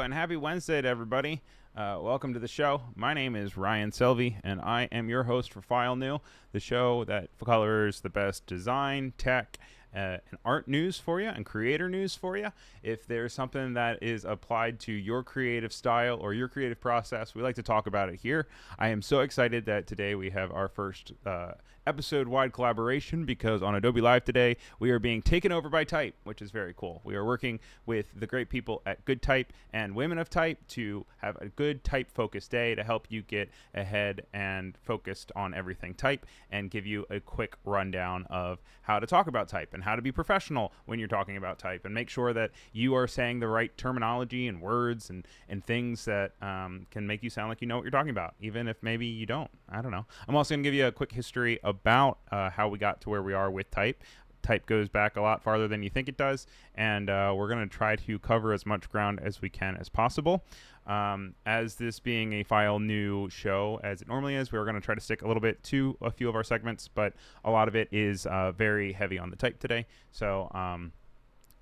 and happy Wednesday to everybody. Welcome to the show. My name is Ryan Selvy, and I am your host for File New, the show that covers the best design, tech, and art news for you and creator news for you. If there's something that is applied to your creative style or your creative process, we like to talk about it here. I am so excited that today we have our first episode-wide collaboration, because on Adobe Live today we are being taken over by Type, which is very cool. We are working with the great people at Good Type and Women of Type to have a good type-focused day to help you get ahead and focused on everything type, and give you a quick rundown of how to talk about type and how to be professional when you're talking about type, and make sure that you are saying the right terminology and words and things that can make you sound like you know what you're talking about, even if maybe you don't. I don't know. I'm also going to give you a quick history about how we got to where we are with type. Type goes back a lot farther than you think it does, and we're going to try to cover as much ground as we can as possible. As this being a File New show, as it normally is, we're going to try to stick a little bit to a few of our segments, but a lot of it is very heavy on the type today. So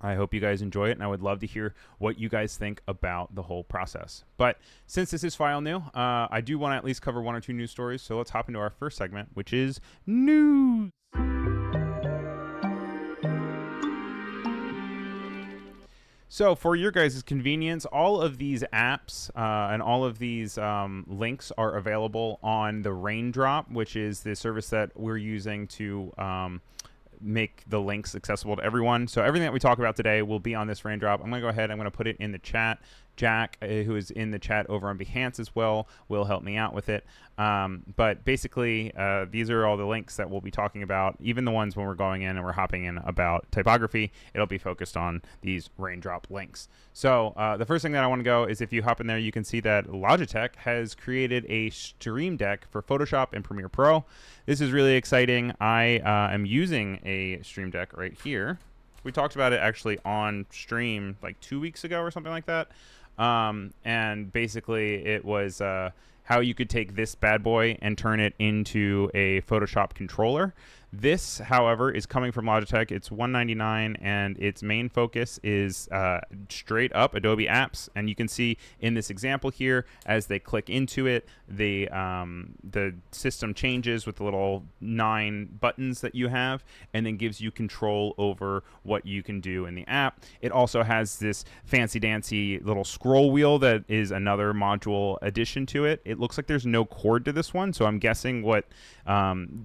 I hope you guys enjoy it, and I would love to hear what you guys think about the whole process. But since this is File New, I do want to at least cover one or two news stories, so let's hop into our first segment, which is news. So for your guys' convenience, all of these apps and all of these links are available on the Raindrop, which is the service that we're using to make the links accessible to everyone. So everything that we talk about today will be on this Raindrop. I'm going to go ahead, I'm going to put it in the chat. Jack, who is in the chat over on Behance as well, will help me out with it. But basically, these are all the links that we'll be talking about, even the ones when we're going in and we're hopping in about typography. It'll be focused on these Raindrop links. So the first thing that I want to go is, if you hop in there, you can see that Logitech has created a Stream Deck for Photoshop and Premiere Pro. This is really exciting. I am using a Stream Deck right here. We talked about it actually on stream like 2 weeks ago or something like that. And basically it was how you could take this bad boy and turn it into a Photoshop controller. This, however, is coming from Logitech. It's $199, and its main focus is straight up Adobe apps. And you can see in this example here, as they click into it, the system changes with the little 9 buttons that you have, and then gives you control over what you can do in the app. It also has this fancy-dancy little scroll wheel that is another module addition to it. It looks like there's no cord to this one, so I'm guessing what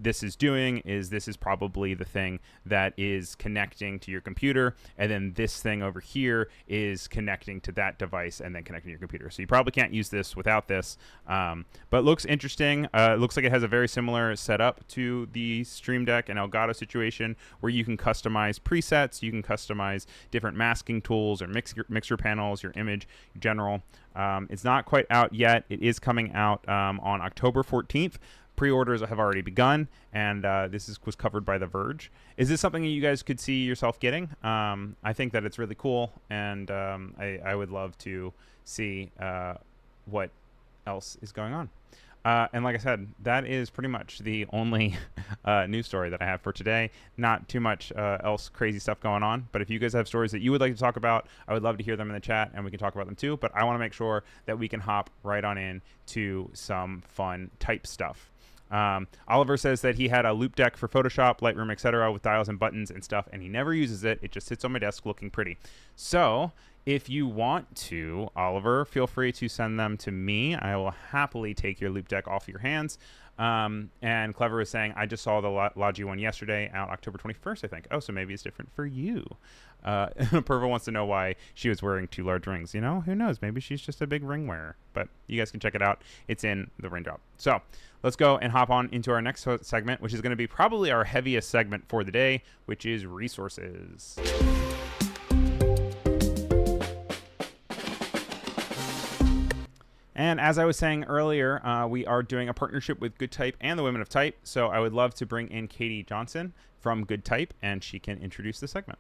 this is doing is this is probably the thing that is connecting to your computer, and then this thing over here is connecting to that device and then connecting to your computer. So you probably can't use this without this, but it looks interesting. It looks like it has a very similar setup to the Stream Deck and Elgato situation, where you can customize presets, you can customize different masking tools or mixer panels, your image, general. It's not quite out yet. It is coming out on October 14th. Pre-orders have already begun, and this was covered by The Verge. Is this something that you guys could see yourself getting? I think that it's really cool, and I would love to see what else is going on. And like I said, that is pretty much the only news story that I have for today. Not too much else crazy stuff going on, but if you guys have stories that you would like to talk about, I would love to hear them in the chat, and we can talk about them too. But I want to make sure that we can hop right on in to some fun type stuff. Oliver says that he had a loop deck for Photoshop, Lightroom, etc. with dials and buttons and stuff, and he never uses it. It just sits on my desk looking pretty. So if you want to, Oliver, feel free to send them to me. I will happily take your loop deck off your hands. And Clever is saying, I just saw the Logi one yesterday, out October 21st, I think. Oh, so maybe it's different for you. Perva wants to know why she was wearing 2 large rings. You know, who knows? Maybe she's just a big ring wearer. But you guys can check it out. It's in the Raindrop. So let's go and hop on into our next segment, which is going to be probably our heaviest segment for the day, which is resources. And as I was saying earlier, we are doing a partnership with Good Type and the Women of Type. So I would love to bring in Katie Johnson from Good Type, and she can introduce the segment.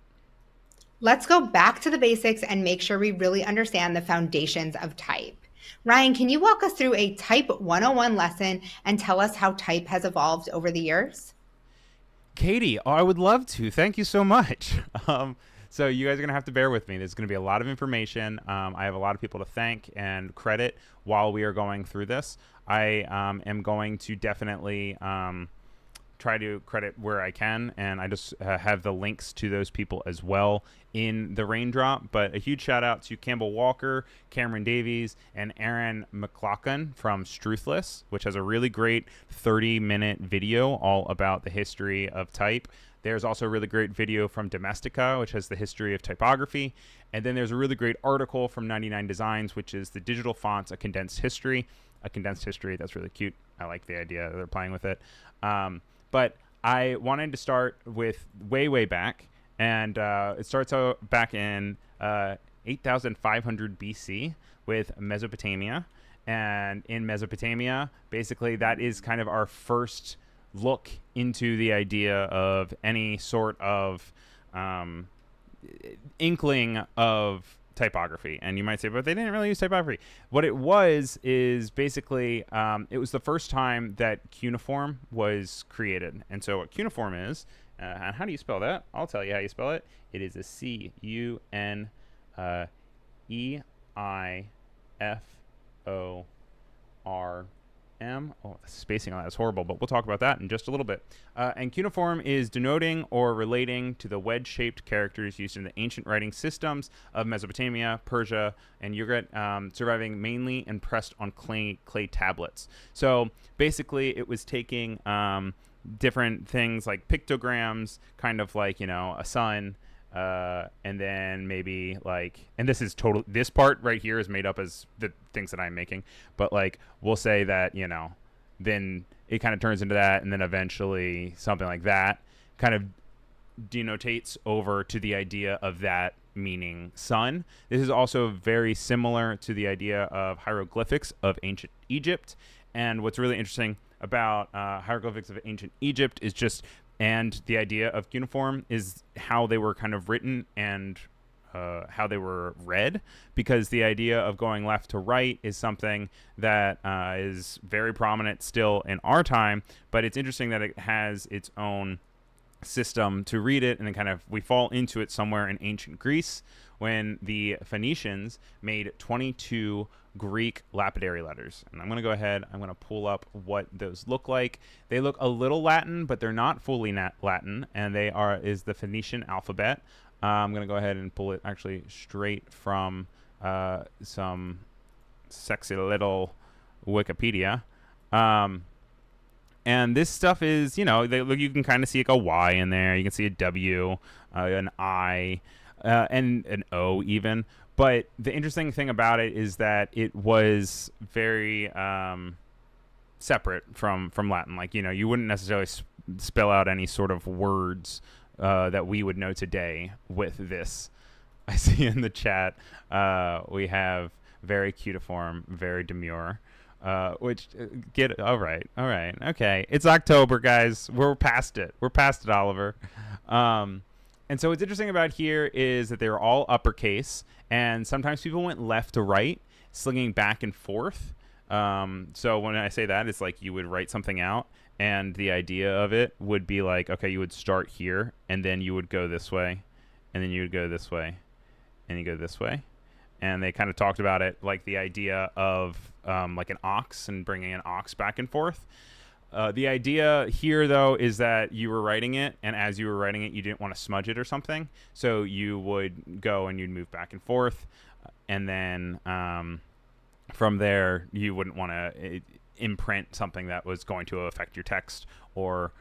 Let's go back to the basics and make sure we really understand the foundations of type. Ryan, can you walk us through a Type 101 lesson and tell us how type has evolved over the years? Katie, I would love to. Thank you so much. So you guys are going to have to bear with me. There's going to be a lot of information. I have a lot of people to thank and credit while we are going through this. I am going to definitely try to credit where I can, and I just have the links to those people as well in the raindrop. But a huge shout out to Campbell Walker, Cameron Davies, and Aaron McLaughlin from Struthless, which has a really great 30-minute video all about the history of type. There's also a really great video from Domestica, which has the history of typography. And then there's a really great article from 99 Designs, which is the digital fonts, a condensed history. A condensed history, that's really cute. I like the idea that they're playing with it. But I wanted to start with way back, and it starts out back in 8,500 BC with Mesopotamia. And in Mesopotamia, basically that is kind of our first look into the idea of any sort of inkling of typography. And you might say, but they didn't really use typography. What it was is basically it was the first time that cuneiform was created. And so what cuneiform is, and how do you spell that? I'll tell you how you spell it. It is a CUNEIFORM. Oh, the spacing on that is horrible, but we'll talk about that in just a little bit. And cuneiform is denoting or relating to the wedge-shaped characters used in the ancient writing systems of Mesopotamia, Persia, and Ugarit, surviving mainly impressed on clay tablets. So basically, it was taking different things like pictograms, kind of like, you know, a sun, and then maybe like, and this part right here is made up as the things that I'm making, but like we'll say that, you know, then it kind of turns into that, and then eventually something like that kind of denotates over to the idea of that meaning sun. This is also very similar to the idea of hieroglyphics of ancient Egypt. And what's really interesting about hieroglyphics of ancient Egypt is just, and the idea of cuneiform is how they were kind of written and how they were read, because the idea of going left to right is something that is very prominent still in our time, but it's interesting that it has its own system to read it, and then kind of we fall into it somewhere in ancient Greece when the Phoenicians made 22 Greek lapidary letters. And I'm going to go ahead, I'm going to pull up what those look like. They look a little Latin, but they're not fully Latin, and they is the Phoenician alphabet. I'm going to go ahead and pull it actually straight from some sexy little Wikipedia. And this stuff is, you know, you can kind of see like a Y in there. You can see a W, an I, and an O even. But the interesting thing about it is that it was very separate from Latin. Like, you know, you wouldn't necessarily spell out any sort of words that we would know today with this. I see in the chat we have very cutiform, very demure. Which all right, okay. It's October, guys. We're past it, Oliver. And so what's interesting about here is that they're all uppercase, and sometimes people went left to right, slinging back and forth. So when I say that, it's like you would write something out, and the idea of it would be like, okay, you would start here, and then you would go this way, and then you would go this way, and you go this way. And they kind of talked about it like the idea of like an ox and bringing an ox back and forth. The idea here, though, is that you were writing it, and as you were writing it, you didn't want to smudge it or something. So you would go and you'd move back and forth. And then from there, you wouldn't want to imprint something that was going to affect your text or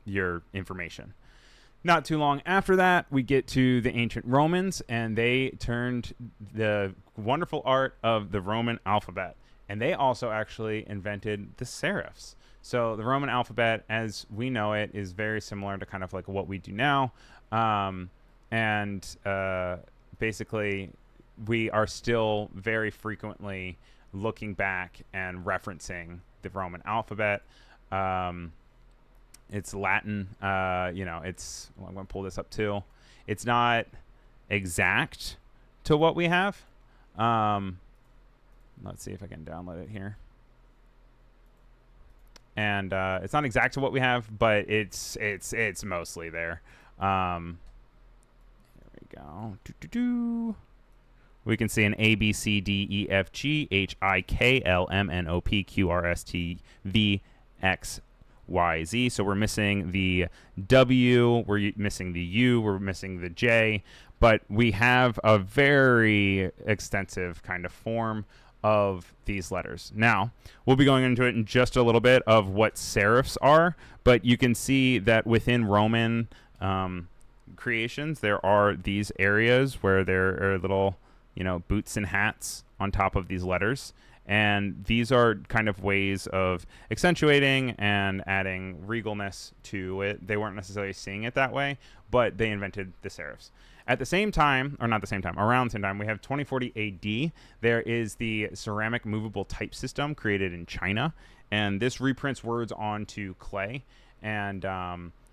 your information. Not too long after that, we get to the ancient Romans, and they turned the wonderful art of the Roman alphabet. And they also actually invented the serifs. So the Roman alphabet, as we know it, is very similar to kind of like what we do now. Basically, we are still very frequently looking back and referencing the Roman alphabet. It's Latin. I'm going to pull this up too. It's not exact to what we have. Let's see if I can download it here. And it's not exact to what we have, but it's mostly there. Here we go. We can see an A, B, C, D, E, F, G, H, I, K, L, M, N, O, P, Q, R, S, T, V, X, Y, Z. So we're missing the W, we're missing the U, we're missing the J, but we have a very extensive kind of form of these letters. Now, we'll be going into it in just a little bit of what serifs are, but you can see that within Roman creations, there are these areas where there are little, boots and hats on top of these letters. And these are kind of ways of accentuating and adding regalness to it. They weren't necessarily seeing it that way, but they invented the serifs. At the same time, or not the same time, around the same time, we have 2040 AD. There is the ceramic movable type system created in China. And this reprints words onto clay. And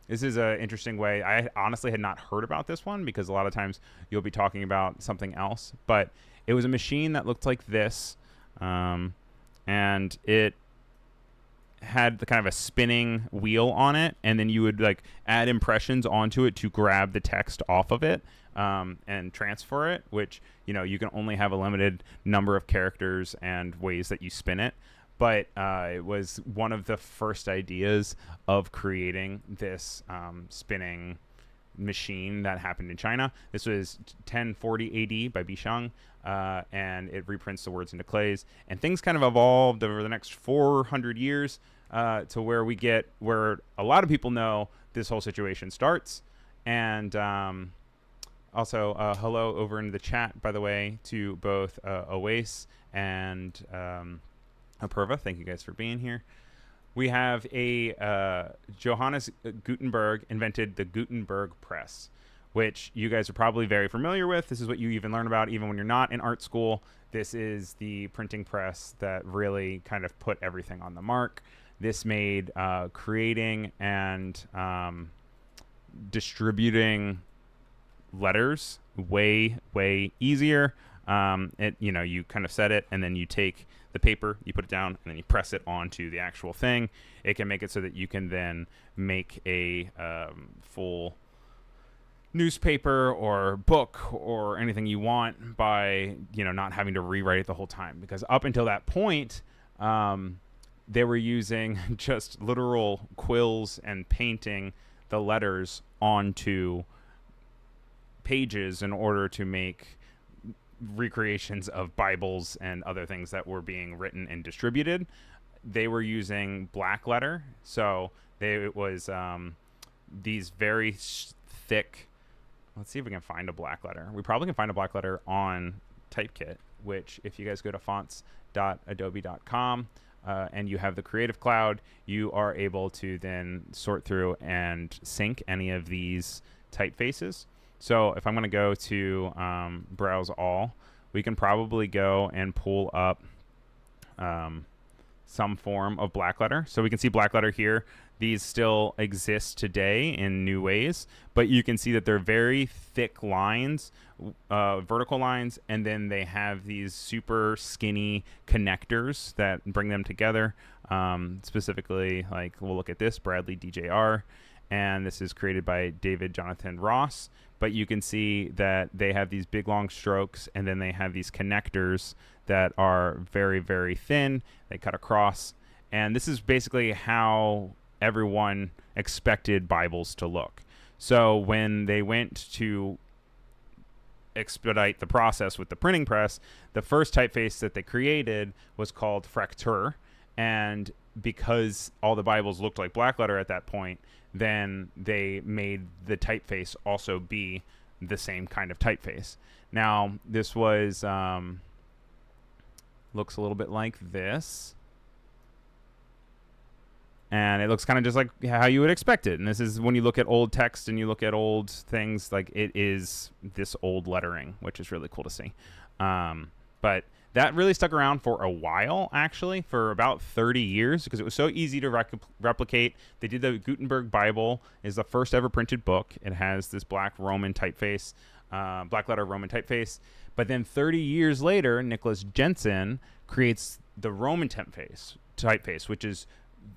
this is an interesting way. I honestly had not heard about this one because a lot of times you'll be talking about something else. But it was a machine that looked like this. And it had the kind of a spinning wheel on it, and then you would add impressions onto it to grab the text off of it and transfer it, which you can only have a limited number of characters and ways that you spin it. But it was one of the first ideas of creating this spinning machine that happened in China. This was 1040 AD by Bishang, and it reprints the words into clays. And things kind of evolved over the next 400 years to where we get where a lot of people know this whole situation starts. And also, hello over in the chat, by the way, to both Oase and Apurva. Thank you guys for being here. We have a Johannes Gutenberg invented the Gutenberg press, which you guys are probably very familiar with. This is what you even learn about even when you're not in art school. This is the printing press that really kind of put everything on the mark. This made creating and distributing letters way easier. You kind of set it, and then you take the paper, you put it down, and then you press it onto the actual thing. It can make it so that you can then make a full newspaper or book or anything you want by not having to rewrite it the whole time, because up until that point they were using just literal quills and painting the letters onto pages in order to make recreations of Bibles and other things that were being written and distributed. They were using blackletter, so it was these very thick. Let's see if we can find a blackletter. We probably can find a blackletter on Typekit, which if you guys go to fonts.adobe.com and you have the Creative Cloud, you are able to then sort through and sync any of these typefaces. So if I'm going to go to browse all, we can probably go and pull up some form of blackletter. So we can see blackletter here. These still exist today in new ways, but you can see that they're very thick lines, vertical lines, and then they have these super skinny connectors that bring them together. Specifically, we'll look at this, Bradley DJR, and this is created by David Jonathan Ross. But you can see that they have these big long strokes, and then they have these connectors that are very, very thin. They cut across, and this is basically how everyone expected Bibles to look. So when they went to expedite the process with the printing press, the first typeface that they created was called Fraktur, and because all the Bibles looked like blackletter at that point, then they made the typeface also be the same kind of typeface. Now, this was looks a little bit like this, and it looks kind of just like how you would expect it. And this is when you look at old text and you look at old things, it is this old lettering, which is really cool to see. But that really stuck around for a while, actually, for about 30 years, because it was so easy to replicate. They did the Gutenberg Bible, is the first ever printed book. It has this black Roman typeface, black letter Roman typeface. But then 30 years later, Nicholas Jensen creates the Roman typeface, which is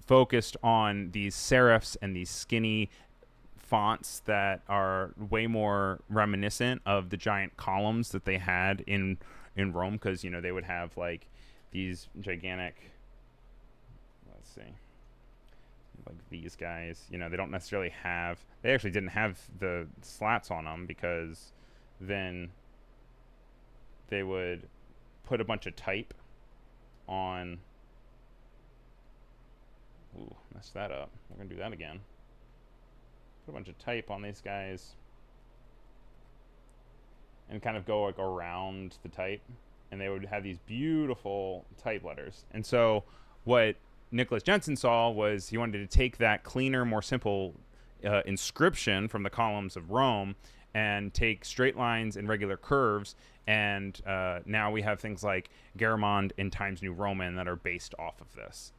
focused on these serifs and these skinny fonts that are way more reminiscent of the giant columns that they had in Rome, because they would have like these gigantic, let's see, like these guys, they don't necessarily have, they actually didn't have the slats on them, because then they would put a bunch of type on. Ooh, messed that up. We're gonna do that again. Put a bunch of type on these guys and kind of go like around the type, and they would have these beautiful type letters. And so what Nicholas Jensen saw was he wanted to take that cleaner, more simple inscription from the columns of Rome and take straight lines and regular curves, and now we have things like Garamond and Times New Roman that are based off of this.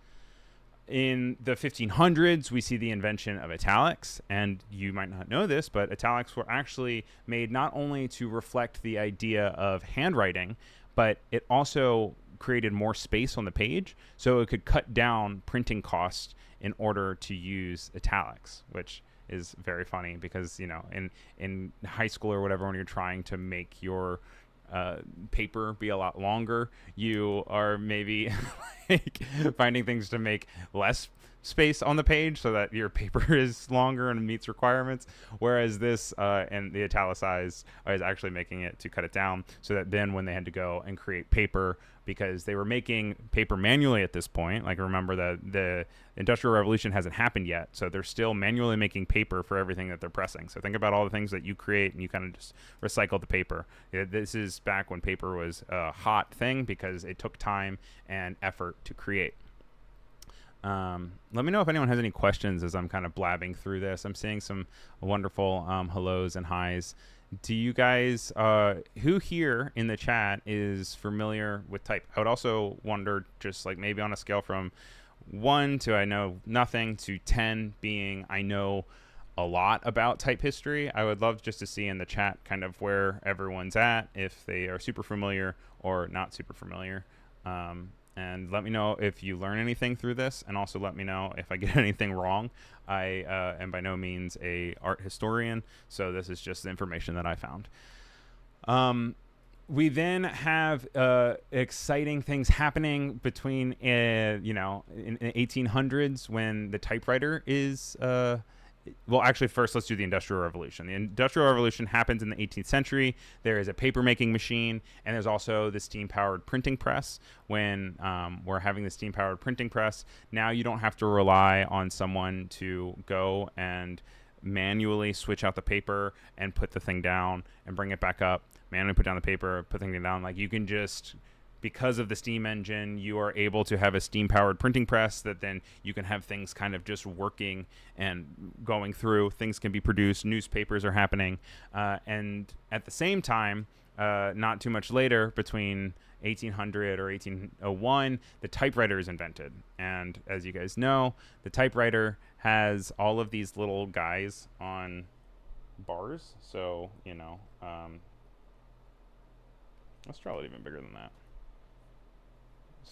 In the 1500s, we see the invention of italics, and you might not know this, but italics were actually made not only to reflect the idea of handwriting, but it also created more space on the page, so it could cut down printing costs in order to use italics, which is very funny because, in high school or whatever, when you're trying to make your paper be a lot longer, you are maybe like finding things to make less space on the page so that your paper is longer and meets requirements, whereas this and the italicized is actually making it to cut it down, so that then when they had to go and create paper, because they were making paper manually at this point, like remember that the Industrial Revolution hasn't happened yet, so they're still manually making paper for everything that they're pressing. So think about all the things that you create and you kind of just recycle the paper. This is back when paper was a hot thing because it took time and effort to create. Let me know if anyone has any questions as I'm kind of blabbing through this. I'm seeing some wonderful hellos and highs. Do you guys, who here in the chat is familiar with type? I would also wonder, just like maybe on a scale from 1 to I know nothing to 10 being I know a lot about type history. I would love just to see in the chat kind of where everyone's at, if they are super familiar or not super familiar. And let me know if you learn anything through this, and also let me know if I get anything wrong. I am by no means a art historian, so this is just the information that I found. We then have exciting things happening between, in the 1800s when the typewriter is well, actually, first, let's do the Industrial Revolution. The Industrial Revolution happens in the 18th century. There is a paper-making machine, and there's also the steam-powered printing press. When we're having the steam-powered printing press, now you don't have to rely on someone to go and manually switch out the paper and put the thing down and bring it back up, manually put down the paper, put the thing down. Like, you can just... because of the steam engine, you are able to have a steam-powered printing press that then you can have things kind of just working and going through. Things can be produced. Newspapers are happening. And at the same time, not too much later, between 1800 or 1801, the typewriter is invented. And as you guys know, the typewriter has all of these little guys on bars. So, let's draw it even bigger than that.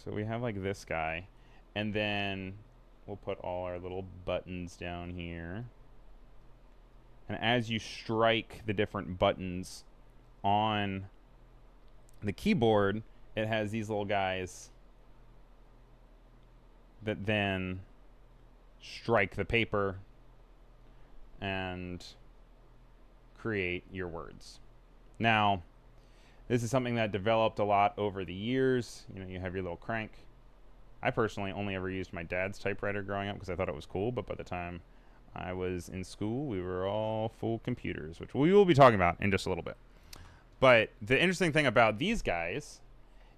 So we have like this guy, and then we'll put all our little buttons down here. And as you strike the different buttons on the keyboard, it has these little guys that then strike the paper and create your words. Now, this is something that developed a lot over the years. You have your little crank. I personally only ever used my dad's typewriter growing up because I thought it was cool, but by the time I was in school, we were all full computers, which we will be talking about in just a little bit. But the interesting thing about these guys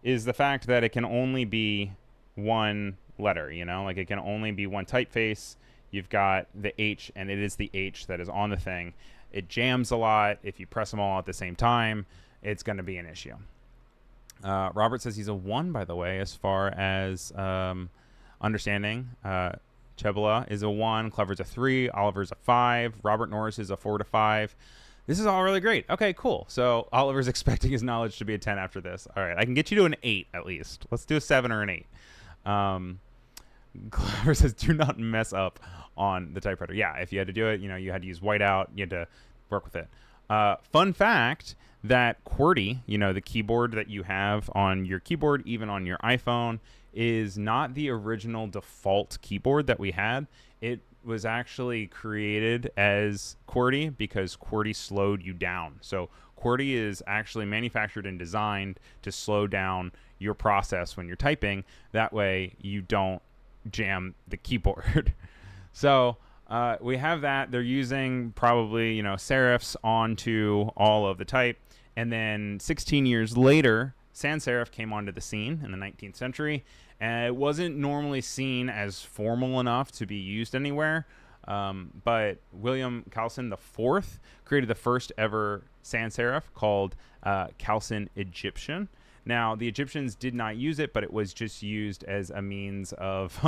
is the fact that it can only be one letter, like it can only be one typeface. You've got the H, and it is the H that is on the thing. It jams a lot. If you press them all at the same time, it's going to be an issue. Robert says he's a 1, by the way, as far as understanding. Chebula is a 1. Clever's a 3. Oliver's a 5. Robert Norris is a 4 to 5. This is all really great. Okay, cool. So Oliver's expecting his knowledge to be a 10 after this. All right, I can get you to an 8 at least. Let's do a 7 or an 8. Clever says, do not mess up on the typewriter. Yeah, if you had to do it, you had to use whiteout. You had to work with it. Fun fact that QWERTY, the keyboard that you have on your keyboard, even on your iPhone, is not the original default keyboard that we had. It was actually created as QWERTY because QWERTY slowed you down. So QWERTY is actually manufactured and designed to slow down your process when you're typing. That way you don't jam the keyboard. So we have that. They're using probably, serifs onto all of the type. And then 16 years later, sans serif came onto the scene in the 19th century. And it wasn't normally seen as formal enough to be used anywhere. But William Calson IV created the first ever sans serif called Calson Egyptian. Now, the Egyptians did not use it, but it was just used as a means of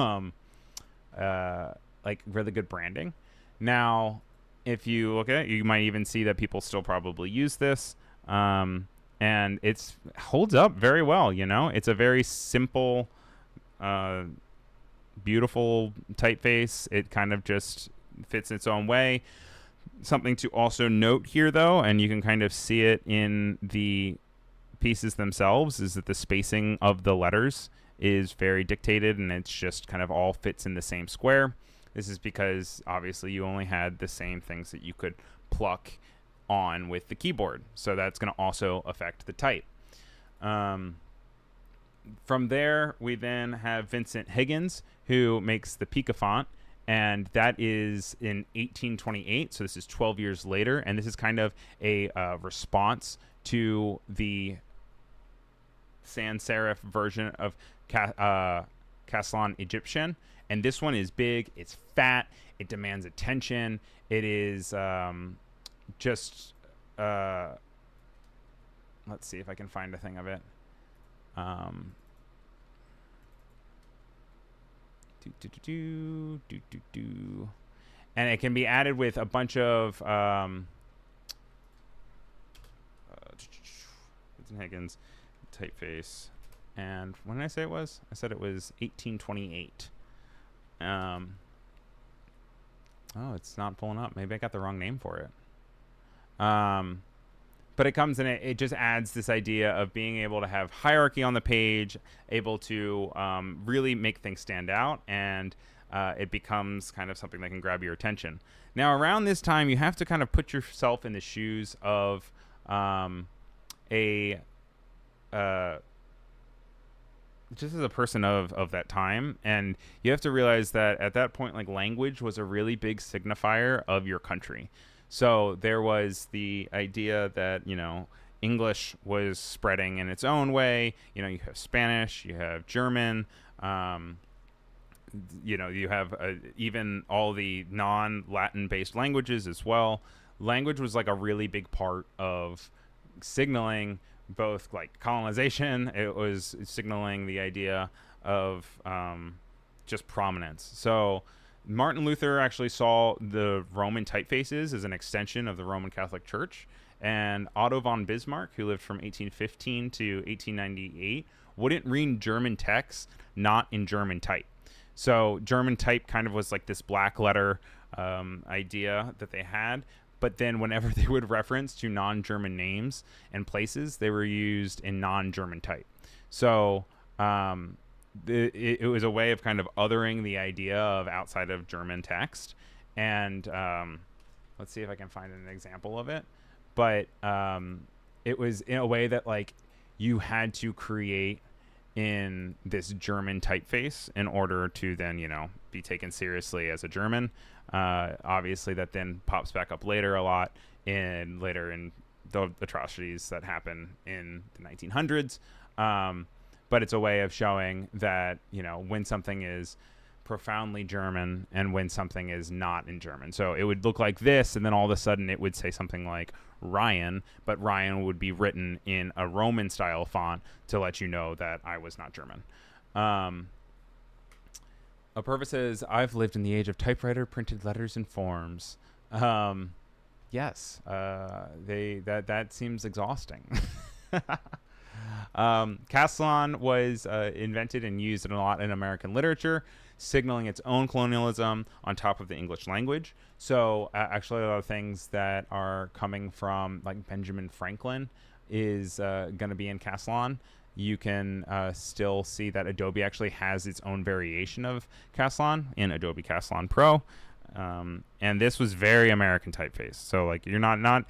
really good branding. Now, if you look at it, you might even see that people still probably use this. And it holds up very well, It's a very simple, beautiful typeface. It kind of just fits its own way. Something to also note here, though, and you can kind of see it in the pieces themselves, is that the spacing of the letters is very dictated, and it's just kind of all fits in the same square. This is because obviously you only had the same things that you could pluck on with the keyboard, so that's going to also affect the type. From there, we then have Vincent Higgins, who makes the Pica font, and that is in 1828, so this is 12 years later, and this is kind of a response to the sans serif version of Calson Egyptian. And this one is big, it's fat, it demands attention, it is let's see if I can find a thing of it. And it can be added with a bunch of Higgins typeface. And when did I say it was? I said it was 1828. Oh, it's not pulling up. Maybe I got the wrong name for it. But it comes in, it just adds this idea of being able to have hierarchy on the page, able to really make things stand out, and it becomes kind of something that can grab your attention. Now, around this time, you have to kind of put yourself in the shoes of just as a person of that time, and you have to realize that at that point, like, language was a really big signifier of your country. So there was the idea that, English was spreading in its own way. You have Spanish, you have German, you have even all the non-Latin based languages as well. Language was like a really big part of signaling both like colonization. It was signaling the idea of just prominence. So Martin Luther actually saw the Roman typefaces as an extension of the Roman Catholic Church, and Otto von Bismarck, who lived from 1815 to 1898, wouldn't read German text not in German type. So German type kind of was like this black letter idea that they had. But then whenever they would reference to non-German names and places, they were used in non-German type. So it was a way of kind of othering the idea of outside of German text. And let's see if I can find an example of it. But it was in a way that, like, you had to create in this German typeface in order to then, be taken seriously as a German. Obviously, that then pops back up later a lot in the atrocities that happen in the 1900s. But it's a way of showing that, when something is profoundly German and when something is not in German. So it would look like this, and then all of a sudden it would say something like Ryan, but Ryan would be written in a Roman style font to let you know that I was not German. Apurva says, I've lived in the age of typewriter, printed letters, and forms. Yes, that seems exhausting. Castellan was invented and used a lot in American literature, signaling its own colonialism on top of the English language. So actually, a lot of things that are coming from like Benjamin Franklin is going to be in Castellan. You can still see that Adobe actually has its own variation of Castellan in Adobe Castellan Pro. And this was very American typeface. So like you're not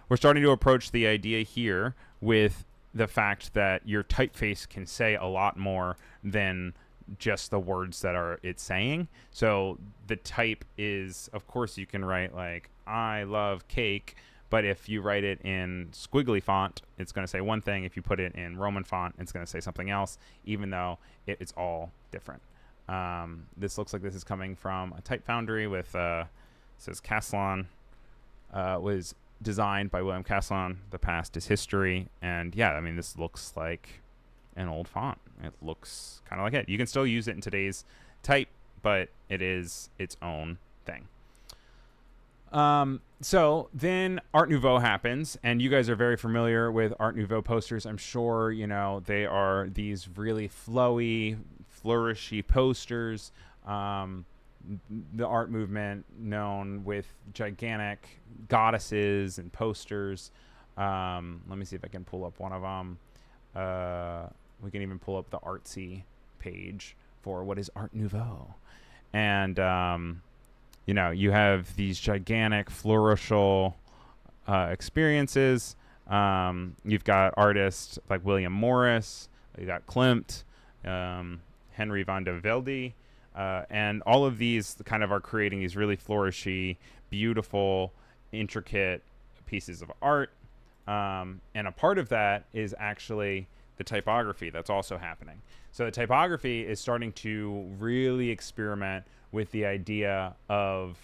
we're starting to approach the idea here with the fact that your typeface can say a lot more than just the words that are it's saying. So the type is, of course, you can write like I love cake, but if you write it in squiggly font, it's going to say one thing. If you put it in Roman font, it's going to say something else, even though it's all different. This looks like this is coming from a type foundry with says Castellan was designed by William Castellan. The past is history. And yeah, I mean, this looks like an old font. It looks kind of like it. You can still use it in today's type, but it is its own thing. So then Art Nouveau happens, and you guys are very familiar with Art Nouveau posters. I'm sure, you know, they are these really flowy, flourishy posters. The art movement known with gigantic goddesses and posters. Let me see if I can pull up one of them. We can even pull up the artsy page for what is Art Nouveau. And, you know, you have these gigantic flourish experiences. You've got artists like William Morris. You got Klimt, Henry van de Velde. And all of these kind of are creating these really flourishy, beautiful, intricate pieces of art. And a part of that is actually the typography that's also happening. So the typography is starting to really experiment with the idea of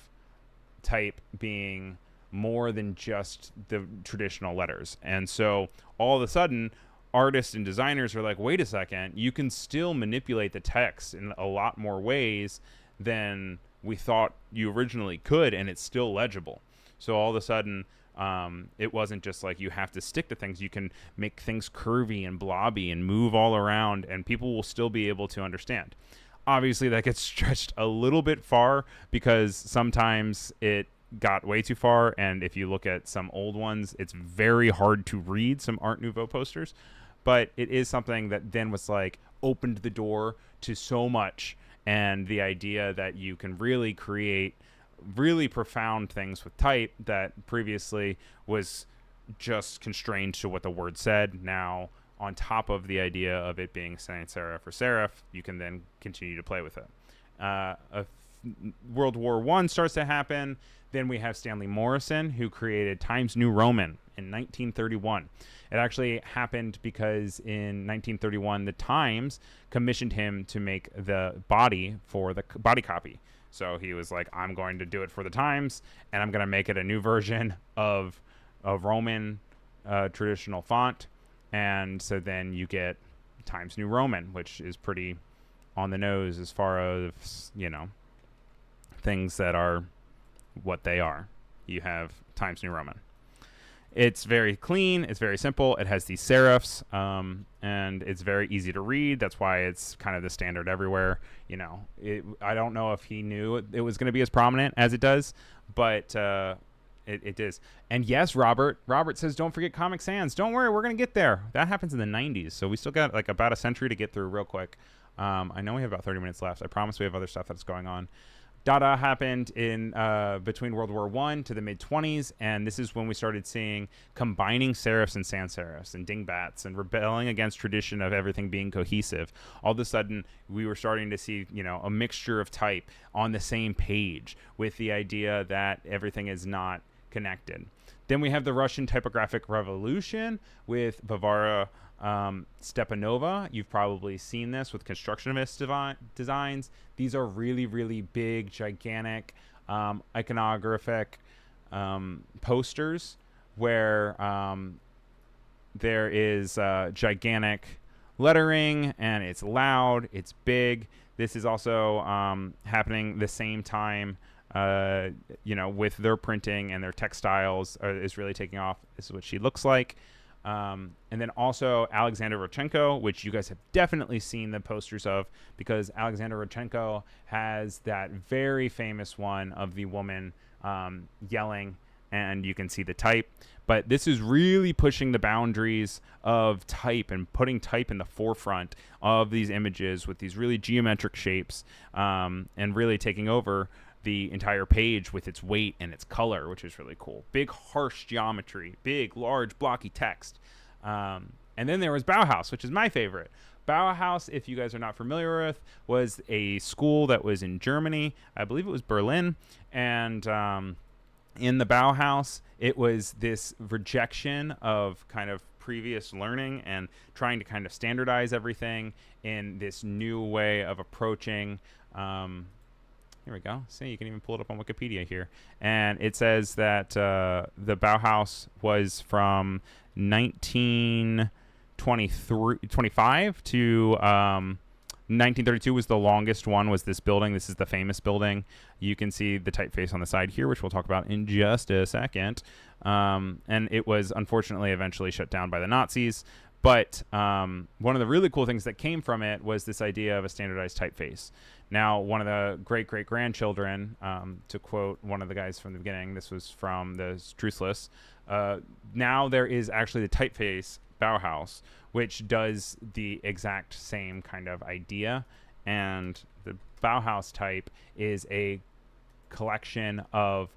type being more than just the traditional letters. And so all of a sudden, artists and designers are like, wait a second, you can still manipulate the text in a lot more ways than we thought you originally could, and it's still legible. So all of a sudden, it wasn't just like you have to stick to things. You can make things curvy and blobby and move all around, and people will still be able to understand. Obviously, that gets stretched a little bit far because sometimes it got way too far, and if you look at some old ones, it's very hard to read some Art Nouveau posters. But it is something that then was like opened the door to so much, and the idea that you can really create really profound things with type that previously was just constrained to what the word said. Now, on top of the idea of it being sans serif or serif, you can then continue to play with it. World War I starts to happen. Then we have Stanley Morrison, who created Times New Roman in 1931. It actually happened because in 1931, the Times commissioned him to make the body for the body copy. So he was like, I'm going to do it for the Times, and I'm going to make it a new version of a Roman traditional font. And so then you get Times New Roman, which is pretty on the nose as far as, you know, things that are what they are. You have Times New Roman. It's very clean. It's very simple. It has these serifs, and it's very easy to read. That's why it's kind of the standard everywhere. You know, I don't know if he knew it was going to be as prominent as it does, but it is. And yes, Robert says, don't forget Comic Sans. Don't worry, we're going to get there. That happens in the 90s, so we still got like about a century to get through real quick. I know we have about 30 minutes left. I promise we have other stuff that's going on. Dada happened in between World War I to the mid-20s, and this is when we started seeing combining serifs and sans serifs and dingbats and rebelling against tradition of everything being cohesive. All of a sudden, we were starting to see, you know, a mixture of type on the same page with the idea that everything is not connected. Then we have the Russian typographic revolution with Varvara Stepanova. You've probably seen this with constructionist designs. These are really, really big, gigantic, iconographic posters where there is gigantic lettering, and it's loud, it's big. This is also happening the same time, you know, with their printing and their textiles is really taking off. This is what she looks like. And then also Alexander Rodchenko, which you guys have definitely seen the posters of, because Alexander Rodchenko has that very famous one of the woman yelling, and you can see the type. But this is really pushing the boundaries of type and putting type in the forefront of these images with these really geometric shapes, and really taking over the entire page with its weight and its color, which is really cool. Big, harsh geometry, big, large, blocky text. And then there was Bauhaus, which is my favorite. Bauhaus, if you guys are not familiar with, was a school that was in Germany. I believe it was Berlin. And in the Bauhaus, it was this rejection of kind of previous learning and trying to kind of standardize everything in this new way of approaching. Here we go. See, you can even pull it up on Wikipedia here. And it says that the Bauhaus was from 1925 to 1932 was the longest one, was this building. This is the famous building. You can see the typeface on the side here, which we'll talk about in just a second. And it was unfortunately eventually shut down by the Nazis. But one of the really cool things that came from it was this idea of a standardized typeface. Now, one of the great-great-grandchildren, to quote one of the guys from the beginning, this was from the Truthless, now there is actually the typeface Bauhaus, which does the exact same kind of idea. And the Bauhaus type is a collection of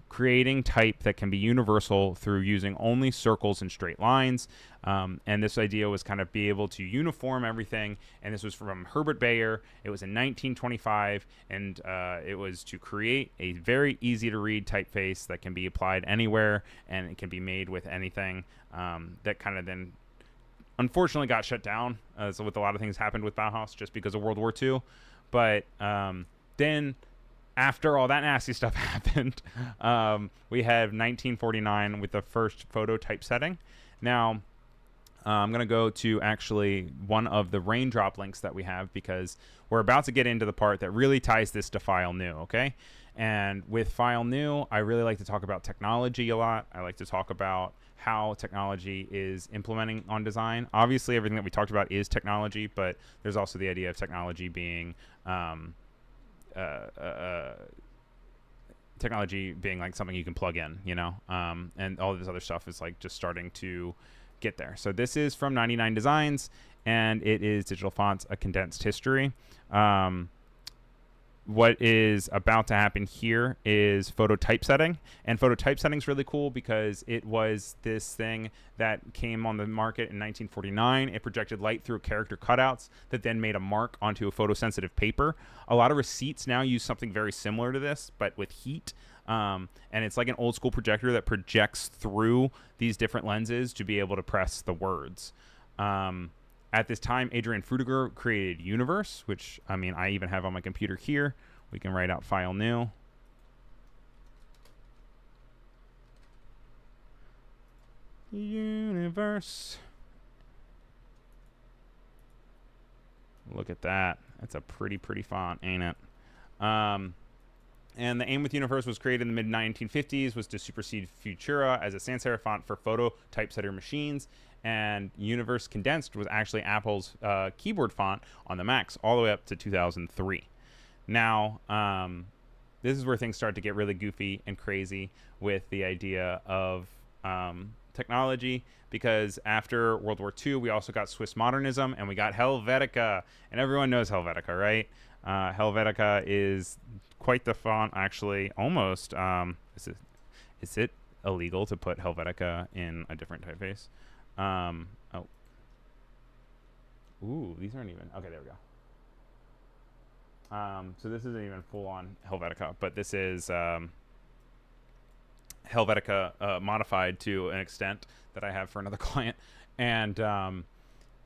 creating type that can be universal through using only circles and straight lines. And this idea was kind of be able to uniform everything. And this was from Herbert Bayer. It was in 1925. And it was to create a very easy to read typeface that can be applied anywhere. And it can be made with anything. That kind of then unfortunately got shut down. So with a lot of things happened with Bauhaus just because of World War II. But then after all that nasty stuff happened, we have 1949 with the first phototypesetting. Now, I'm going to go to actually one of the raindrop links that we have, because we're about to get into the part that really ties this to File New, okay? And with File New, I really like to talk about technology a lot. I like to talk about how technology is implementing on design. Obviously, everything that we talked about is technology, but there's also the idea of technology being technology being like something you can plug in, you know, and all of this other stuff is like just starting to get there. So this is from 99 Designs, and it is Digital Fonts, a Condensed History. What is about to happen here is phototypesetting, and phototypesetting is really cool because it was this thing that came on the market in 1949. It projected light through character cutouts that then made a mark onto a photosensitive paper. A lot of receipts now use something very similar to this, but with heat. And it's like an old school projector that projects through these different lenses to be able to press the words. At this time, Adrian Frutiger created Universe, which, I mean, I even have on my computer here. We can write out File New. Universe. Look at that. That's a pretty font, ain't it? And the aim with Universe was created in the mid-1950s was to supersede Futura as a sans serif font for photo typesetter machines. And Universe Condensed was actually Apple's keyboard font on the Macs all the way up to 2003. Now, this is where things start to get really goofy and crazy with the idea of technology, because after World War II, we also got Swiss modernism and we got Helvetica. And everyone knows Helvetica, right? Helvetica is quite the font, actually. Almost. Is it illegal to put Helvetica in a different typeface? Oh. Ooh, these aren't even. Okay, there we go. So this isn't even full on Helvetica, but this is Helvetica modified to an extent that I have for another client. And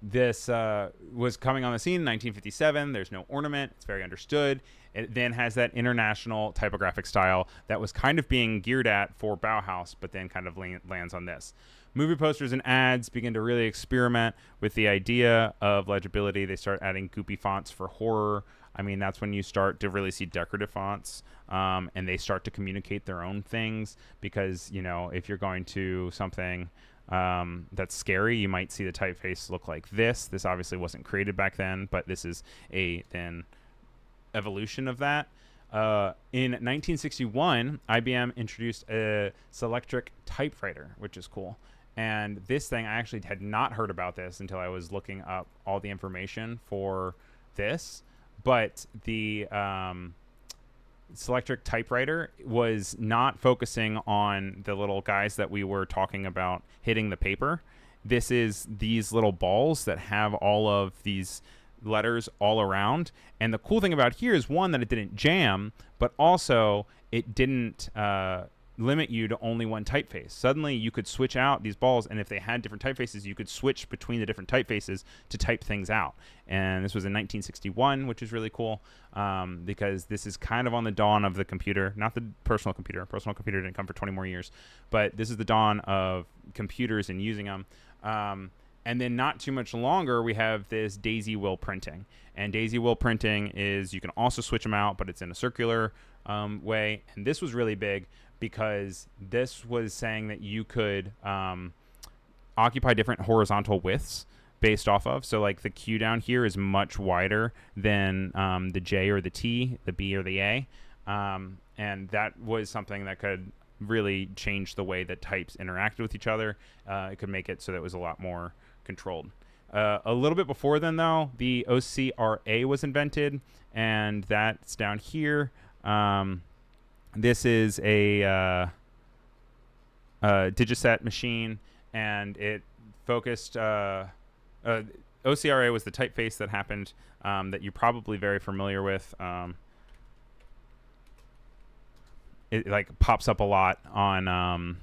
this was coming on the scene in 1957. There's no ornament. It's very understood. It then has that international typographic style that was kind of being geared at for Bauhaus, but then kind of lands on this. Movie posters and ads begin to really experiment with the idea of legibility. They start adding goopy fonts for horror. I mean, that's when you start to really see decorative fonts, and they start to communicate their own things, because, you know, if you're going to something that's scary. You might see the typeface look like this. This obviously wasn't created back then, but this is a then evolution of that. In 1961, IBM introduced a Selectric typewriter, which is cool. And this thing, I actually had not heard about this until I was looking up all the information for this. But the Selectric typewriter was not focusing on the little guys that we were talking about hitting the paper. This is these little balls that have all of these letters all around. And the cool thing about here is, one, that it didn't jam, but also it didn't limit you to only one typeface. Suddenly you could switch out these balls, and if they had different typefaces, you could switch between the different typefaces to type things out. And this was in 1961, which is really cool, because this is kind of on the dawn of the computer, not the personal computer. Personal computer didn't come for 20 more years, but this is the dawn of computers and using them. And then not too much longer, we have this Daisywheel printing. And Daisywheel printing is, you can also switch them out, but it's in a circular way. And this was really big because this was saying that you could occupy different horizontal widths based off of. So like the Q down here is much wider than the J or the T, the B or the A. And that was something that could really change the way that types interacted with each other. It could make it so that it was a lot more controlled. A little bit before then, though, the OCRA was invented, and that's down here. This is a Digiset machine, and it focused. OCRA was the typeface that happened, that you're probably very familiar with. It like pops up a lot on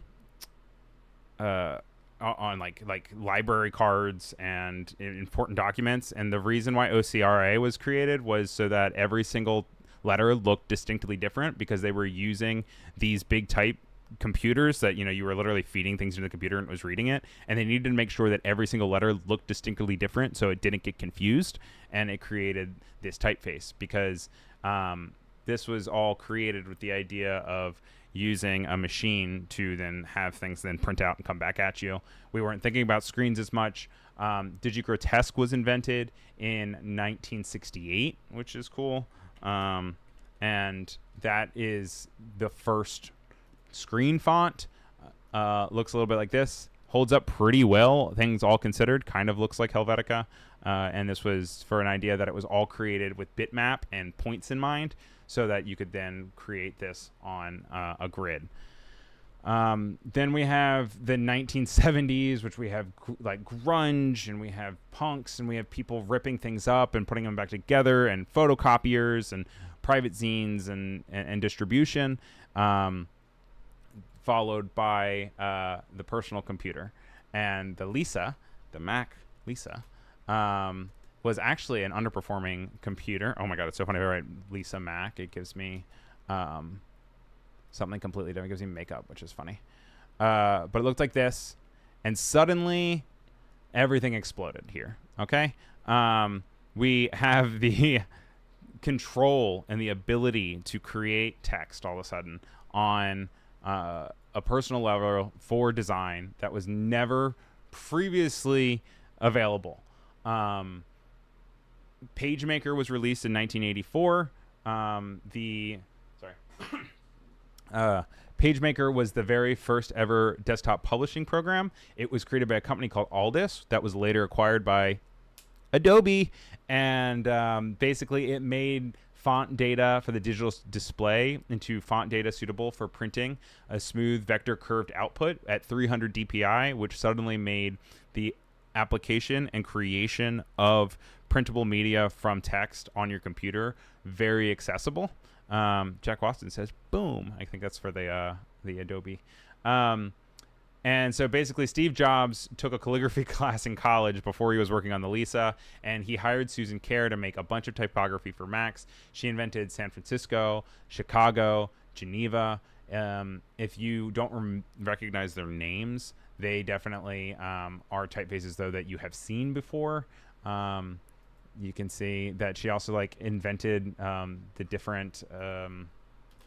like library cards and important documents. And the reason why OCRA was created was so that every single letter looked distinctly different, because they were using these big type computers that, you were literally feeding things into the computer and it was reading it, and they needed to make sure that every single letter looked distinctly different so it didn't get confused. And it created this typeface because this was all created with the idea of using a machine to then have things then print out and come back at you. We weren't thinking about screens as much. DigiGrotesque was invented in 1968, which is cool. And that is the first screen font. Looks a little bit like this. Holds up pretty well, things all considered. Kind of looks like Helvetica. And this was for an idea that it was all created with bitmap and points in mind, so that you could then create this on a grid. Then we have the 1970s, which we have like grunge, and we have punks, and we have people ripping things up and putting them back together, and photocopiers and private zines and distribution, followed by the personal computer. And the Lisa, the Mac Lisa, was actually an underperforming computer. Oh my God, it's so funny. I write Lisa Mac. It gives me something completely different. It gives me makeup, which is funny. But it looked like this, and suddenly everything exploded here. Okay? We have the control and the ability to create text all of a sudden on a personal level for design that was never previously available. PageMaker was released in 1984. PageMaker was the very first ever desktop publishing program. It was created by a company called Aldus that was later acquired by Adobe, and basically it made font data for the digital display into font data suitable for printing a smooth vector curved output at 300 dpi, which suddenly made the application and creation of printable media from text on your computer very accessible. Jack Watson says, boom. I think that's for the Adobe. And so basically Steve Jobs took a calligraphy class in college before he was working on the Lisa, and he hired Susan Kerr to make a bunch of typography for Macs. She invented San Francisco, Chicago, Geneva. If you don't recognize their names, they definitely are typefaces, though, that you have seen before. You can see that she also invented the different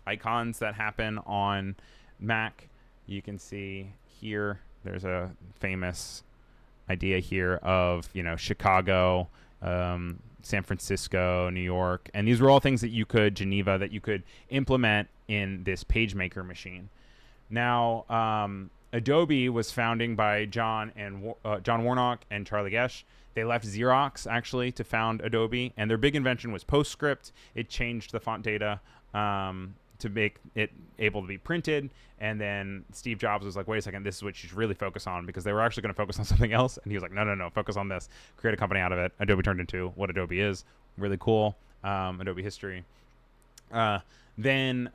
icons that happen on Mac. You can see here There's a famous idea here of, Chicago, San Francisco, New York, and these were all things that you could, Geneva, that you could implement in this PageMaker machine. Now, Adobe was founded by John Warnock and Charlie Gesch. They left Xerox actually to found Adobe, and their big invention was PostScript. It changed the font data to make it able to be printed. And then Steve Jobs was like, wait a second, this is what you should really focus on, because they were actually going to focus on something else. And he was like, no, focus on this. Create a company out of it. Adobe turned into what Adobe is. Really cool. Adobe history. Then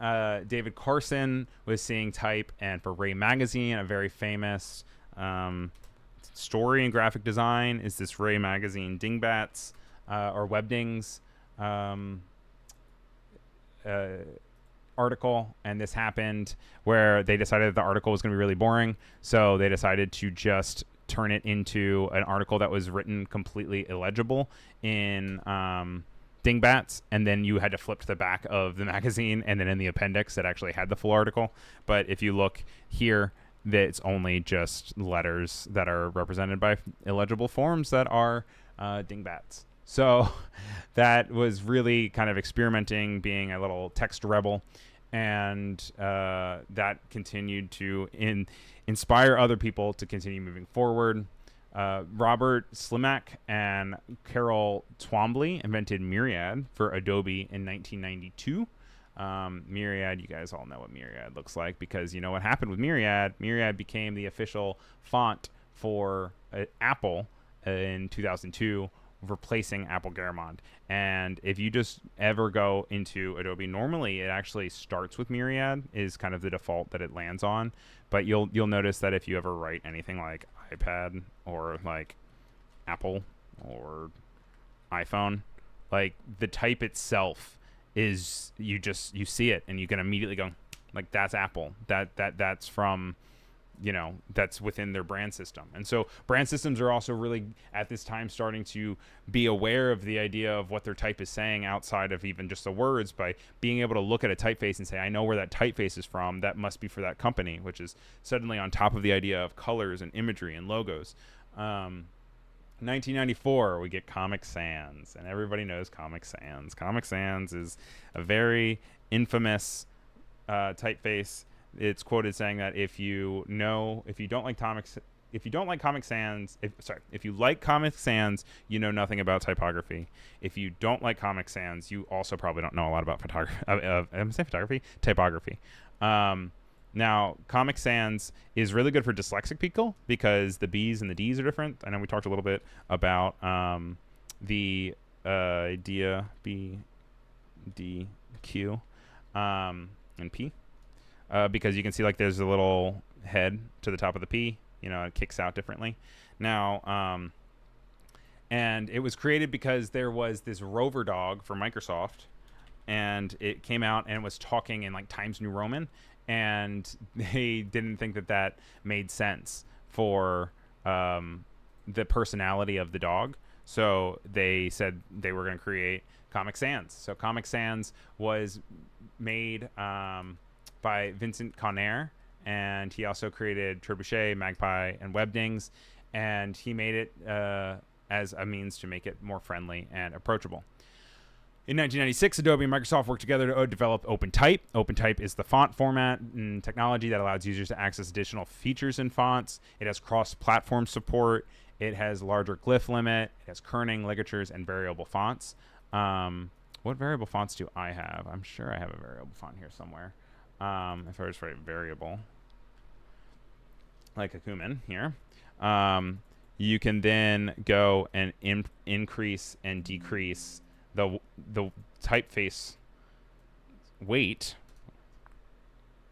David Carson was seeing type, and for Ray Magazine, a very famous story in graphic design is this Ray Magazine Dingbats or Webdings article. And this happened where they decided that the article was going to be really boring, so they decided to just turn it into an article that was written completely illegible in Dingbats, and then you had to flip to the back of the magazine, and then in the appendix it actually had the full article. But if you look here, it's only just letters that are represented by illegible forms that are Dingbats. So that was really kind of experimenting, being a little text rebel, and that continued to inspire other people to continue moving forward. Robert Slimak and Carol Twombly invented Myriad for Adobe in 1992. Myriad, you guys all know what Myriad looks like, because you know what happened with Myriad. Myriad became the official font for Apple in 2002, replacing Apple Garamond. And if you just ever go into Adobe, normally it actually starts with Myriad, is kind of the default that it lands on. But you'll notice that if you ever write anything like iPad or like Apple or iPhone, like the type itself is, you see it and you can immediately go like, that's Apple. That's from, that's within their brand system. And so brand systems are also really at this time starting to be aware of the idea of what their type is saying outside of even just the words, by being able to look at a typeface and say, I know where that typeface is from. That must be for that company, which is suddenly on top of the idea of colors and imagery and logos. 1994, we get Comic Sans, and everybody knows Comic Sans. Comic Sans is a very infamous typeface. It's quoted saying that if you like Comic Sans, you know nothing about typography. If you don't like Comic Sans, you also probably don't know a lot about typography. Now, Comic Sans is really good for dyslexic people because the B's and the D's are different. I know we talked a little bit about the idea B, D, Q, and P. Because you can see like there's a little head to the top of the P, it kicks out differently. Now, and it was created because there was this Rover dog for Microsoft, and it came out and it was talking in like Times New Roman, and they didn't think that made sense for the personality of the dog. So they said they were going to create Comic Sans. So Comic Sans was made by Vincent Conner, and he also created Trebuchet, Magpie, and Webdings, and he made it as a means to make it more friendly and approachable. In 1996, Adobe and Microsoft worked together to develop OpenType. OpenType is the font format and technology that allows users to access additional features in fonts. It has cross-platform support. It has larger glyph limit. It has kerning, ligatures, and variable fonts. What variable fonts do I have? I'm sure I have a variable font here somewhere. If I just write variable, like a cumin here, you can then go and increase and decrease the typeface weight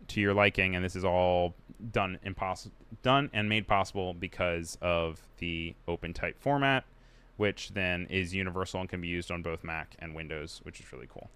to your liking, and this is all done and made possible because of the OpenType format, which then is universal and can be used on both Mac and Windows, which is really cool.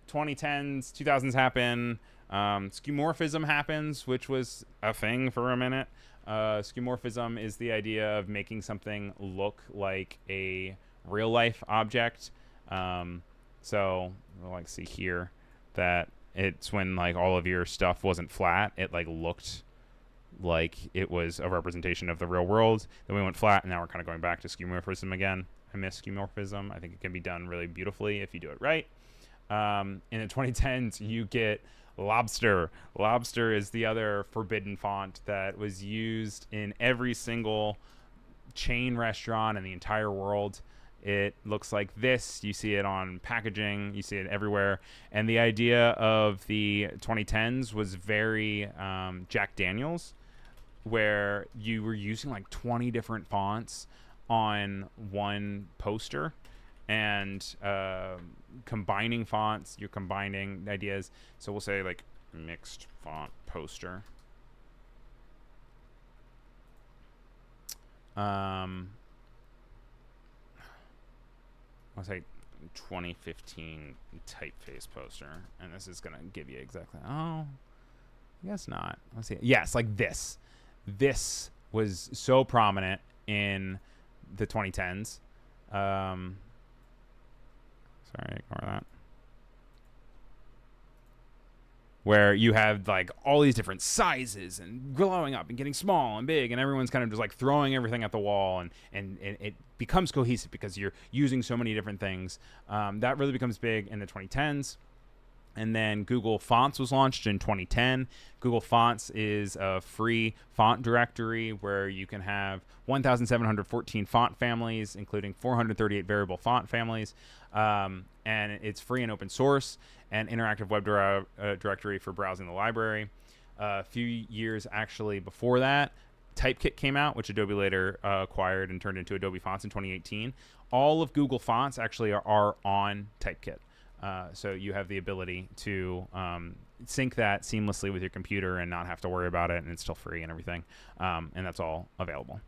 2010s, 2000s happen. Skeuomorphism happens, which was a thing for a minute. Skeuomorphism is the idea of making something look like a real life object. So we'll like see here that it's when like all of your stuff wasn't flat, it like looked like it was a representation of the real world. Then we went flat, and now we're kind of going back to skeuomorphism again. I miss skeuomorphism. I think it can be done really beautifully if you do it right. In the 2010s, you get Lobster. Lobster is the other forbidden font that was used in every single chain restaurant in the entire world. It looks like this. You see it on packaging. You see it everywhere. And the idea of the 2010s was very Jack Daniels, where you were using like 20 different fonts on one poster and combining fonts. You're combining ideas. So we'll say like mixed font poster. I'll say 2015 typeface poster, and this is gonna give you exactly. Oh, I guess not. Let's see. Yes, like this. This was so prominent in the 2010s. Sorry, ignore that. Where you have like all these different sizes and growing up and getting small and big, and everyone's kind of just like throwing everything at the wall, and it becomes cohesive because you're using so many different things. That really becomes big in the 2010s. And then Google Fonts was launched in 2010. Google Fonts is a free font directory where you can have 1,714 font families, including 438 variable font families. And it's free and open source, and interactive web directory for browsing the library. A few years actually before that, Typekit came out, which Adobe later acquired and turned into Adobe Fonts in 2018. All of Google Fonts actually are on Typekit. So you have the ability to sync that seamlessly with your computer and not have to worry about it, and it's still free and everything. And that's all available.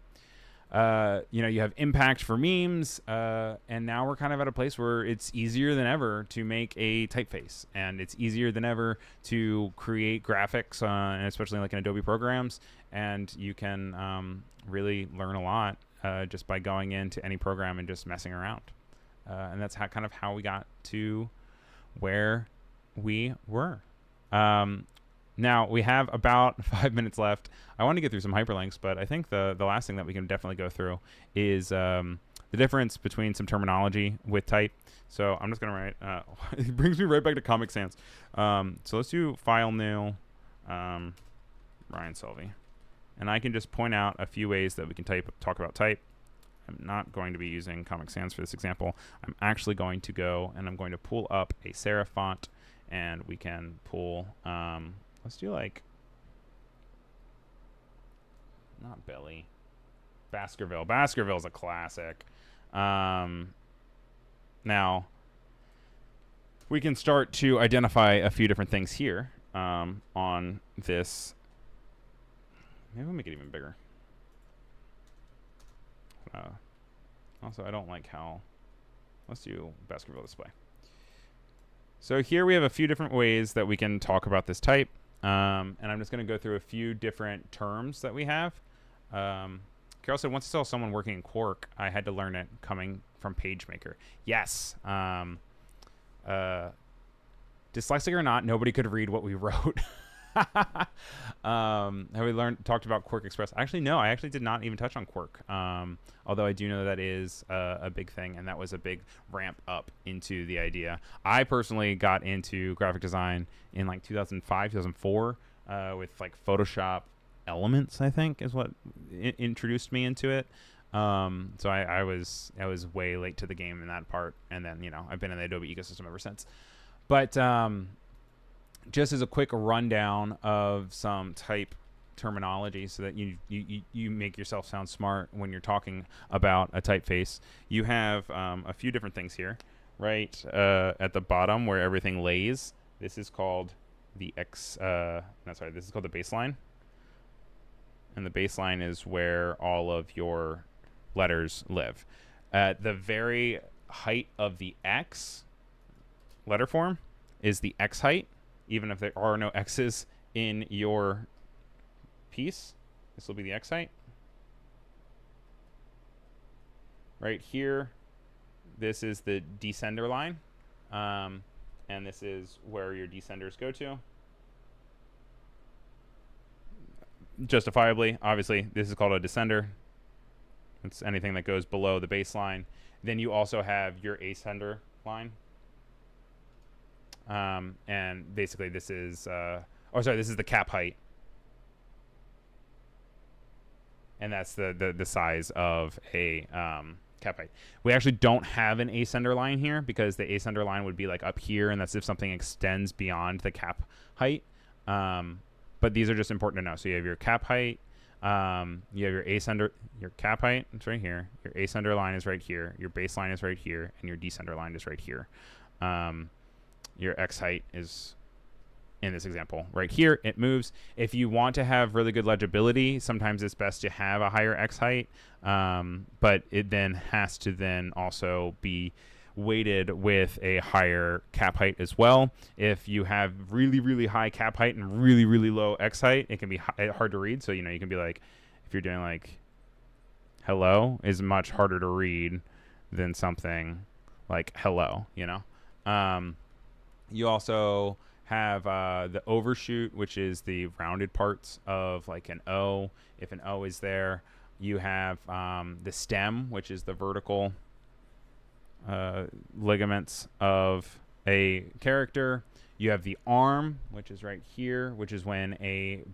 You have Impact for memes, and now we're kind of at a place where it's easier than ever to make a typeface, and it's easier than ever to create graphics, and especially like in Adobe programs, and you can really learn a lot just by going into any program and just messing around. And that's kind of how we got to where we were. Now we have about 5 minutes left. I want to get through some hyperlinks, but I think the last thing that we can definitely go through is the difference between some terminology with type. So I'm just going to write, it brings me right back to Comic Sans. So let's do file new, Ryan Selvy. And I can just point out a few ways that we can talk about type. I'm not going to be using Comic Sans for this example. I'm actually going to go and I'm going to pull up a serif font, and we can pull, let's do like, not Belly, Baskerville. Baskerville's a classic. Now, we can start to identify a few different things here on this. Maybe we'll make it even bigger. Also, I don't like how. Let's do Baskerville display. So here we have a few different ways that we can talk about this type, and I'm just going to go through a few different terms that we have. Carol said, once I saw someone working in Quark, I had to learn it coming from PageMaker. Yes. Dyslexic or not, nobody could read what we wrote. Have we talked about Quark Express? Actually, no, I actually did not even touch on Quark. Although I do know that is a big thing, and that was a big ramp up into the idea. I personally got into graphic design in like 2005, 2004 with like Photoshop Elements, I think, is what introduced me into it. So I was way late to the game in that part, and then I've been in the Adobe ecosystem ever since. But just as a quick rundown of some type terminology so that you make yourself sound smart when you're talking about a typeface, you have a few different things here. Right at the bottom where everything lays, this is called the this is called the baseline. And the baseline is where all of your letters live. At the very height of the X letter form is the X height. Even if there are no X's in your piece, this will be the X height. Right here, this is the descender line. And this is where your descenders go to. justifiably. Obviously, this is called a descender. It's anything that goes below the baseline. Then you also have your ascender line. And basically this is, this is the cap height. And that's the size of a cap height. We actually don't have an ascender line here because the ascender line would be like up here, and that's if something extends beyond the cap height. But these are just important to know. So you have your cap height, you have your ascender, your cap height, it's right here. Your ascender line is right here. Your baseline is right here, and your descender line is right here. Your X height is, in this example, right here. It moves. If you want to have really good legibility, sometimes it's best to have a higher X height, but it then has to then also be weighted with a higher cap height as well. If you have really, really high cap height and really, really low X height, it can be hard to read. So, you can be like, if you're doing like hello is much harder to read than something like hello, You also have the overshoot, which is the rounded parts of like an O. If an O is there, you have the stem, which is the vertical ligaments of a character. You have the arm, which is right here, which is when a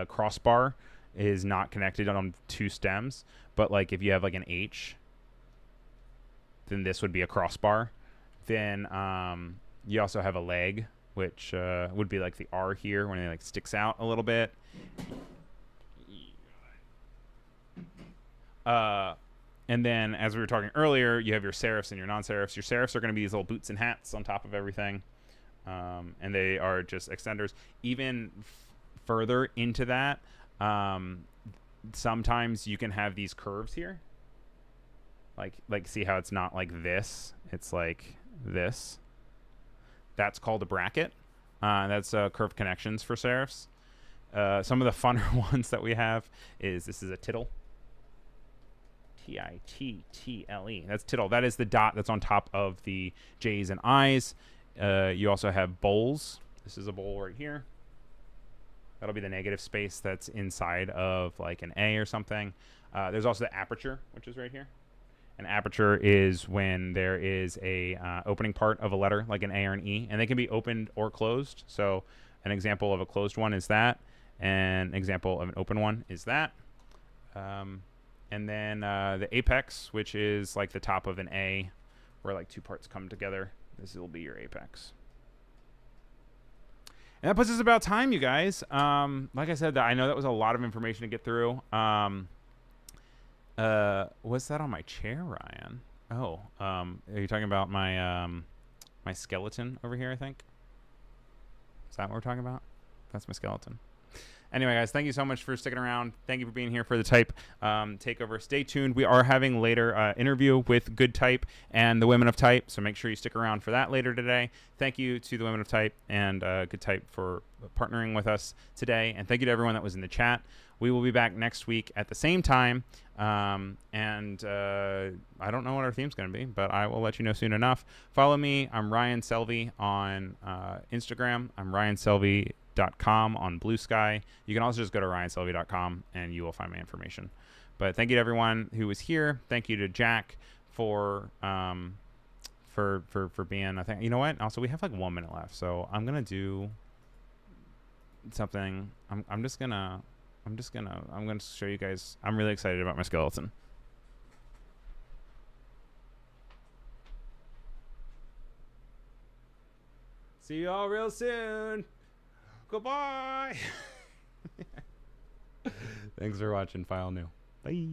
crossbar is not connected on two stems. But like if you have like an H, then this would be a crossbar. Then you also have a leg, which would be like the R here when it like sticks out a little bit. And then, as we were talking earlier, you have your serifs and your non-serifs. Your serifs are going to be these little boots and hats on top of everything. And they are just extenders. Even further into that, sometimes you can have these curves here. Like see how it's not like this? It's like this. That's called a bracket. That's curved connections for serifs. Some of the funner ones that we have is this is a tittle. Tittle. That's tittle. That is the dot that's on top of the J's and I's. You also have bowls. This is a bowl right here. That'll be the negative space that's inside of like an A or something. There's also the aperture, which is right here. An aperture is when there is a opening part of a letter, like an A or an E, and they can be opened or closed. So an example of a closed one is that, and an example of an open one is that. And then the apex, which is like the top of an A, where like two parts come together. This will be your apex. And that puts us about time, you guys. Like I said, I know that was a lot of information to get through. What's that on my chair, Ryan? Oh, are you talking about my my skeleton over here, I think? Is that what we're talking about? That's my skeleton. Anyway, guys, thank you so much for sticking around. Thank you for being here for the Type takeover. Stay tuned. We are having later interview with Good Type and the Women of Type, so make sure you stick around for that later today. Thank you to the Women of Type and Good Type for partnering with us today, and thank you to everyone that was in the chat. We will be back next week at the same time, and I don't know what our theme's going to be, but I will let you know soon enough. Follow me. I'm Ryan Selvy on Instagram. I'm RyanSelvy.com on Blue Sky. You can also just go to RyanSelvy.com and you will find my information. But thank you to everyone who was here. Thank you to Jack for being, I think, you know what? Also, we have like 1 minute left, so I'm gonna do something. I'm gonna show you guys. I'm really excited about my skeleton. See you all real soon. Goodbye. Thanks for watching File New. Bye.